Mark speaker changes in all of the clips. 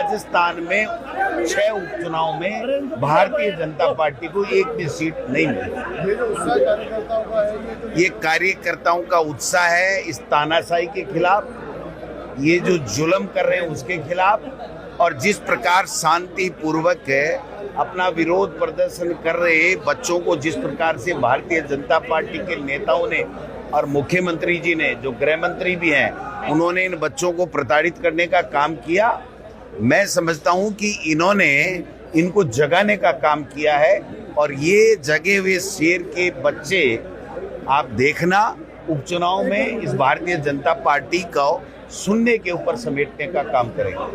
Speaker 1: राजस्थान में 6 उपचुनाव में भारतीय जनता पार्टी को एक भी सीट नहीं मिली।
Speaker 2: ये जो उत्साह कार्यकर्ताओं का है,
Speaker 1: ये कार्यकर्ताओं का उत्साह है इस तानाशाही के खिलाफ, ये जो जुल्म कर रहे हैं उसके खिलाफ, और जिस प्रकार शांतिपूर्वक अपना विरोध प्रदर्शन कर रहे बच्चों को जिस प्रकार से भारतीय जनता पार्टी के नेताओं ने और मुख्यमंत्री जी ने, जो गृह मंत्री भी हैं, उन्होंने इन बच्चों को प्रताड़ित करने का काम किया। मैं समझता हूं कि इन्होंने इनको जगाने का काम किया है, और ये जगे हुए शेर के बच्चे आप देखना उपचुनाव में इस भारतीय जनता पार्टी को शून्य के ऊपर समेटने का काम करेंगे।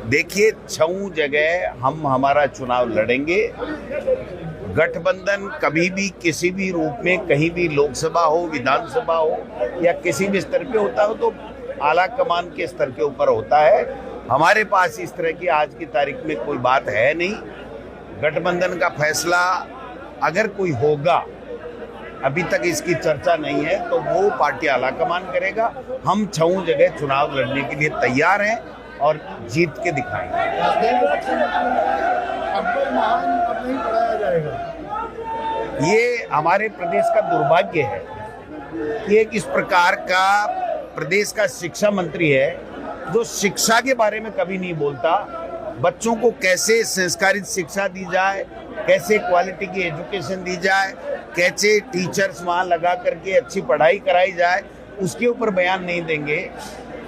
Speaker 1: देखिए, 6 जगह हम हमारा चुनाव लड़ेंगे। गठबंधन कभी भी किसी भी रूप में कहीं भी लोकसभा हो, विधानसभा हो या किसी भी स्तर पे होता हो तो आला कमान के स्तर के ऊपर होता है। हमारे पास इस तरह की आज की तारीख में कोई बात है नहीं। गठबंधन का फैसला अगर कोई होगा, अभी तक इसकी चर्चा नहीं है, तो वो पार्टी आला कमान करेगा। हम 6 जगह चुनाव लड़ने के लिए तैयार हैं और जीत के दिखाएंगे।
Speaker 2: अब नहीं पढ़ाया जाएगा।
Speaker 1: ये हमारे प्रदेश का दुर्भाग्य है कि एक इस प्रकार का प्रदेश का शिक्षा मंत्री है जो शिक्षा के बारे में कभी नहीं बोलता। बच्चों को कैसे संस्कारित शिक्षा दी जाए, कैसे क्वालिटी की एजुकेशन दी जाए, कैसे टीचर्स वहाँ लगा करके अच्छी पढ़ाई कराई जाए, उसके ऊपर बयान नहीं देंगे।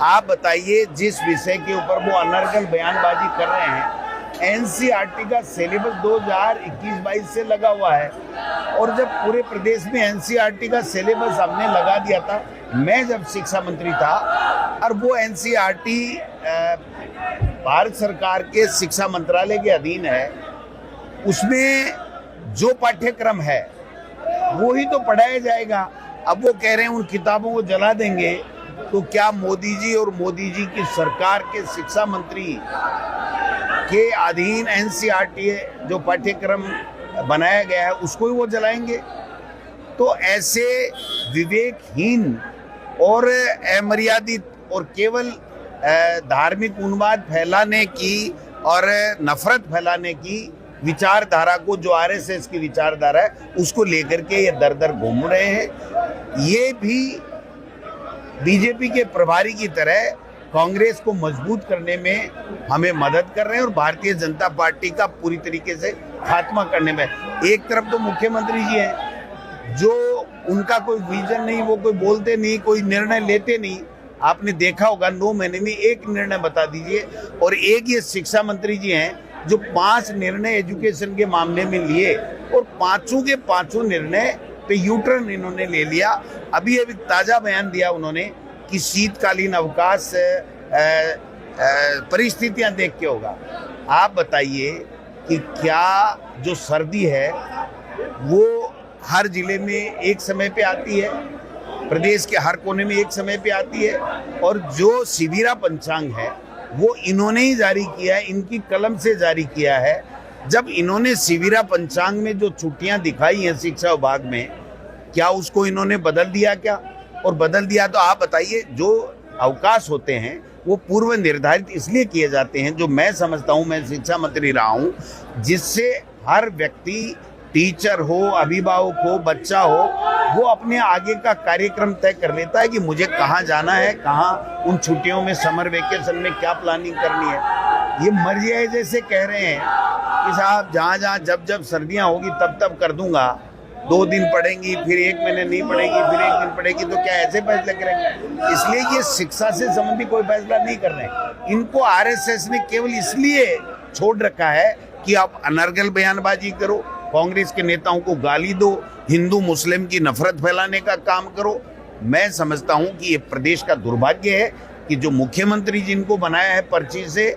Speaker 1: आप बताइए, जिस विषय के ऊपर वो अनर्गल बयानबाजी कर रहे हैं, एनसीईआरटी का सिलेबस 2021-22 से लगा हुआ है, और जब पूरे प्रदेश में एनसीईआरटी का सिलेबस हमने लगा दिया था, मैं जब शिक्षा मंत्री था, और वो एनसीईआरटी भारत सरकार के शिक्षा मंत्रालय के अधीन है, उसमें जो पाठ्यक्रम है वो ही तो पढ़ाया जाएगा। अब वो कह रहे हैं उन किताबों को जला देंगे, तो क्या मोदी जी और मोदी जी की सरकार के शिक्षा मंत्री के अधीन एनसीईआरटी जो पाठ्यक्रम बनाया गया है उसको ही वो जलाएंगे? तो ऐसे विवेकहीन और अमर्यादित और केवल धार्मिक उन्माद फैलाने की और नफरत फैलाने की विचारधारा को, जो आरएसएस की विचारधारा है, उसको लेकर के ये दर दर घूम रहे हैं। ये भी बीजेपी के प्रभारी की तरह कांग्रेस को मजबूत करने में हमें मदद कर रहे हैं और भारतीय जनता पार्टी का पूरी तरीके से खात्मा करने में। एक तरफ तो मुख्यमंत्री जी हैं जो उनका कोई विजन नहीं, वो कोई बोलते नहीं, कोई निर्णय लेते नहीं। आपने देखा होगा 9 महीने में एक निर्णय बता दीजिए। और एक ये शिक्षा मंत्री जी हैं जो 5 निर्णय एजुकेशन के मामले में लिए, और 5 के 5 निर्णय पे यूटर्न इन्होंने ले लिया। अभी ताजा बयान दिया उन्होंने कि शीतकालीन अवकाश परिस्थितियां देख के होगा। आप बताइए कि क्या जो सर्दी है वो हर जिले में एक समय पे आती है, प्रदेश के हर कोने में एक समय पे आती है, और जो शिविरा पंचांग है वो इन्होंने ही जारी किया है, इनकी कलम से जारी किया है। जब इन्होंने शिविरा पंचांग में जो छुट्टियां दिखाई हैं शिक्षा विभाग में, क्या उसको इन्होंने बदल दिया क्या? और बदल दिया तो आप बताइए, जो अवकाश होते हैं वो पूर्व निर्धारित इसलिए किए जाते हैं, जो मैं समझता हूं, मैं शिक्षा मंत्री रहा हूं, जिससे हर व्यक्ति, टीचर हो, अभिभावक हो, बच्चा हो, वो अपने आगे का कार्यक्रम तय कर लेता है कि मुझे कहाँ जाना है, कहाँ उन छुट्टियों में, समर वेकेशन में क्या प्लानिंग करनी है। ये मर्जी है जैसे कह रहे हैं कि साहब जहाँ जहाँ जब जब सर्दियाँ होगी तब तब कर दूंगा, 2 दिन पढ़ेंगी, फिर 1 महीने नहीं पढ़ेगी, फिर 1 दिन पढ़ेगी, तो क्या ऐसे फैसले करेंगे? इसलिए ये शिक्षा से संबंधित कोई फैसला नहीं कर रहे। इनको आरएसएस ने केवल इसलिए छोड़ रखा है कि आप अनर्गल बयानबाजी करो, कांग्रेस के नेताओं को गाली दो, हिंदू मुस्लिम की नफरत फैलाने का काम करो। मैं समझता हूं कि ये प्रदेश का दुर्भाग्य है कि जो मुख्यमंत्री जिनको बनाया है पर्ची से,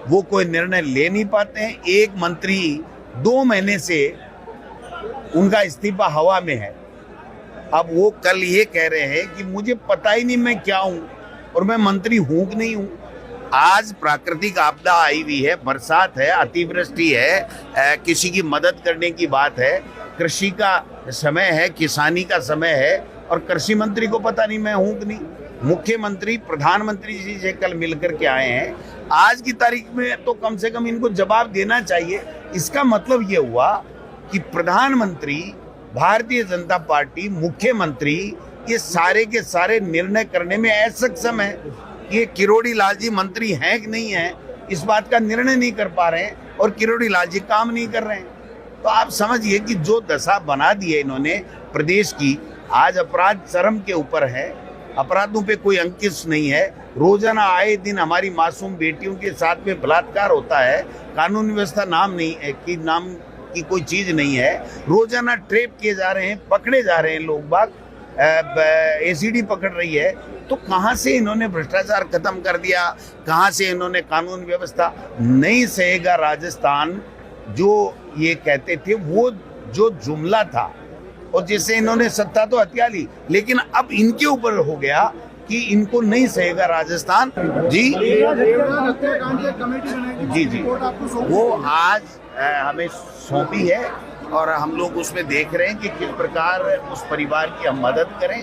Speaker 1: वो कोई निर्णय ले नहीं पाते हैं। एक मंत्री 2 महीने से उनका इस्तीफा हवा में है। अब वो कल ये कह रहे हैं कि मुझे पता ही नहीं मैं क्या हूं और मैं मंत्री हूं कि नहीं हूं। आज प्राकृतिक आपदा आई हुई है, बरसात है, अतिवृष्टि है, किसी की मदद करने की बात है, कृषि का समय है, किसानी का समय है, और कृषि मंत्री को पता नहीं मैं हूं कि नहीं। मुख्यमंत्री प्रधानमंत्री जी से कल मिलकर के आए हैं। आज की तारीख में तो कम से कम इनको जवाब देना चाहिए। इसका मतलब ये हुआ कि प्रधानमंत्री, भारतीय जनता पार्टी, मुख्यमंत्री ये सारे के सारे निर्णय करने में असक्षम है। ये किरोड़ी लाल जी मंत्री हैं कि नहीं है, इस बात का निर्णय नहीं कर पा रहे हैं और किरोड़ी लाल जी काम नहीं कर रहे हैं। तो आप समझिए कि जो दशा बना दी है इन्होंने प्रदेश की, आज अपराध चरम के ऊपर है, अपराधों पे कोई अंकुश नहीं है। रोजाना आए दिन हमारी मासूम बेटियों के साथ में बलात्कार होता है, कानून व्यवस्था नाम की कोई चीज नहीं है। रोजाना ट्रेप किए जा रहे हैं, पकड़े जा रहे हैं लोग बाग, एसीडी पकड़ रही है। तो कहां से इन्होंने भ्रष्टाचार खत्म कर दिया, कहां से इन्होंने कानून व्यवस्था? नहीं सहेगा राजस्थान जो ये कहते थे, वो जो जुमला था, और जिससे इन्होंने सत्ता तो हथिया ली, लेकिन अब इनके ऊपर हो गया कि इनको नहीं सहेगा राजस्थान। जी जी, वो आज हमें सौंपी है और हम लोग उसमें देख रहे हैं कि किस प्रकार उस परिवार की हम मदद करें।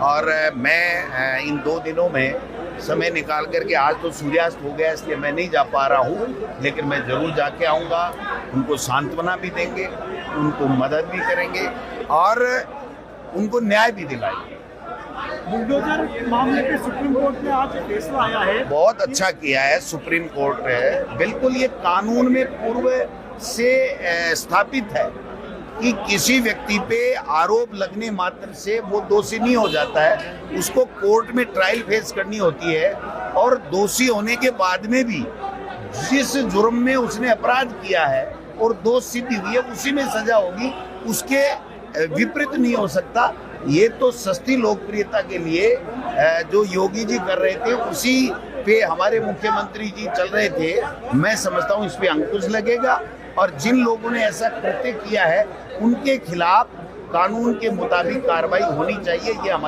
Speaker 1: और मैं इन 2 दिनों में समय निकाल करके, आज तो सूर्यास्त हो गया इसलिए मैं नहीं जा पा रहा हूँ, लेकिन मैं जरूर जाके आऊँगा। उनको सांत्वना भी देंगे, उनको मदद भी करेंगे और उनको न्याय भी दिलाएंगे।
Speaker 3: बुलडोजर मामले पे सुप्रीम कोर्ट में आज फैसला आया है।
Speaker 1: बहुत अच्छा किया है सुप्रीम कोर्ट है। बिल्कुल ये कानून में पूर्व से स्थापित है कि किसी व्यक्ति पे आरोप लगने मात्र से वो दोषी नहीं हो जाता है, उसको कोर्ट में ट्रायल फेस करनी होती है और दोषी होने के बाद में भी जिस जुर्म में उसने अपराध किया है और दोष सिद्धि हुई है उसी में सजा होगी, उसके विपरीत नहीं हो सकता। ये तो सस्ती लोकप्रियता के लिए जो योगी जी कर रहे थे उसी पे हमारे मुख्यमंत्री जी चल रहे थे। मैं समझता हूँ इस पे अंकुश लगेगा और जिन लोगों ने ऐसा कृत्य किया है उनके खिलाफ कानून के मुताबिक कार्रवाई होनी चाहिए। ये हमारे